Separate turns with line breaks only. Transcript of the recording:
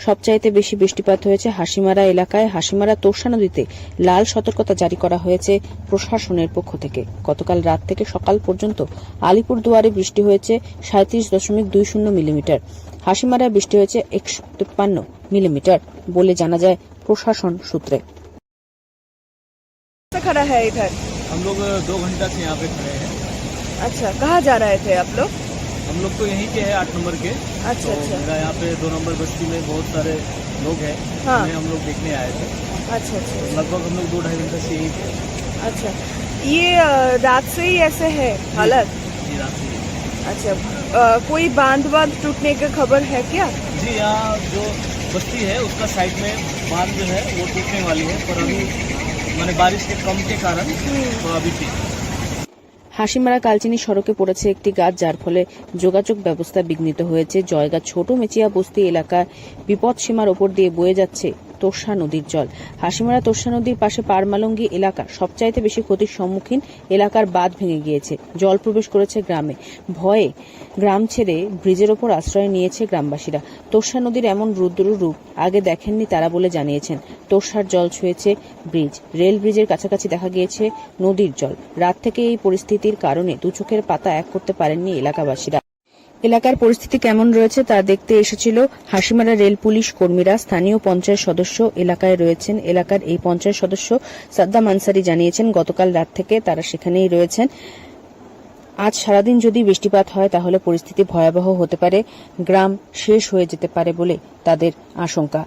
সবচাইতে বেশি বৃষ্টিপাত হয়েছে হাসিমারা এলাকায়। হাসিমারা তোরসা নদীতে লাল সতর্কতা জারি করা হয়েছে প্রশাসনের পক্ষ থেকে। গতকাল রাত থেকে সকাল পর্যন্ত আলিপুরদুয়ারে বৃষ্টি হয়েছে 37.20 মিলিমিটার। হাসিমারায় বৃষ্টি হয়েছে 153 মিলিমিটার বলে জানা যায় প্রশাসন সূত্রে।
खड़ा है इधर
हम लोग 2 घंटा से यहाँ पे खड़े हैं।
अच्छा, कहाँ जा रहे थे आप लोग?
हम लोग तो यहीं के हैं 8 नंबर के।
अच्छा
तो
अच्छा
मेरा यहाँ पे 2 नंबर बस्ती में बहुत सारे लोग हैं।
हाँ।
हम लोग देखने आए थे।
अच्छा अच्छा
लगभग हम लोग 2-2.5 घंटे से यहीं थे।
अच्छा, ये रात से ही ऐसे है हालत?
जी रात से ही।
अच्छा, कोई बांध टूटने की खबर है क्या?
जी यहाँ जो बस्ती है उसका साइड में बांध जो है वो टूटने वाली है, पर अभी মানে बारिश के कम के कारण तो अभी ठीक।
হাসিমারা কালচিনি সড়কে পড়েছে একটি গাছ, যার ফলে যোগাযোগ ব্যবস্থা বিঘ্নিত হয়েছে। জয়গা ছোট মেচিয়া বস্তি এলাকার বিপদ সীমার ওপর দিয়ে বয়ে যাচ্ছে তোরসা নদীর জল। হাসিমারা তোরসা নদীর পাশে পারমালঙ্গি এলাকা সবচাইতে বেশি ক্ষতির সম্মুখীন। এলাকার বাঁধ ভেঙে গিয়েছে, জল প্রবেশ করেছে গ্রামে। ভয়ে গ্রাম ছেড়ে ব্রিজের ওপর আশ্রয় নিয়েছে গ্রামবাসীরা। তোরসা নদীর এমন রুদ্র রূপ আগে দেখেননি তারা বলে জানিয়েছেন। তোরসার জল ছুঁয়েছে ব্রিজ, রেল ব্রিজের কাছাকাছি দেখা গিয়েছে নদীর জল। রাত থেকে এই পরিস্থিতির কারণে দু চোখের পাতা এক করতে পারেননি এলাকাবাসীরা। এলাকার পরিস্থিতি কেমন রয়েছে তা দেখতে এসেছিল হাসিমারা রেল পুলিশ কর্মীরা। স্থানীয় পঞ্চায়েত সদস্য এলাকায় রয়েছেন। এলাকার এই পঞ্চায়েত সদস্য সাদ্দাম আনসারি জানিয়েছেন গতকাল রাত থেকে তারা সেখানেই রয়েছেন। আজ সারাদিন যদি বৃষ্টিপাত হয় তাহলে পরিস্থিতি ভয়াবহ হতে পারে, গ্রাম শেষ হয়ে যেতে পারে বলে তাদের আশঙ্কা।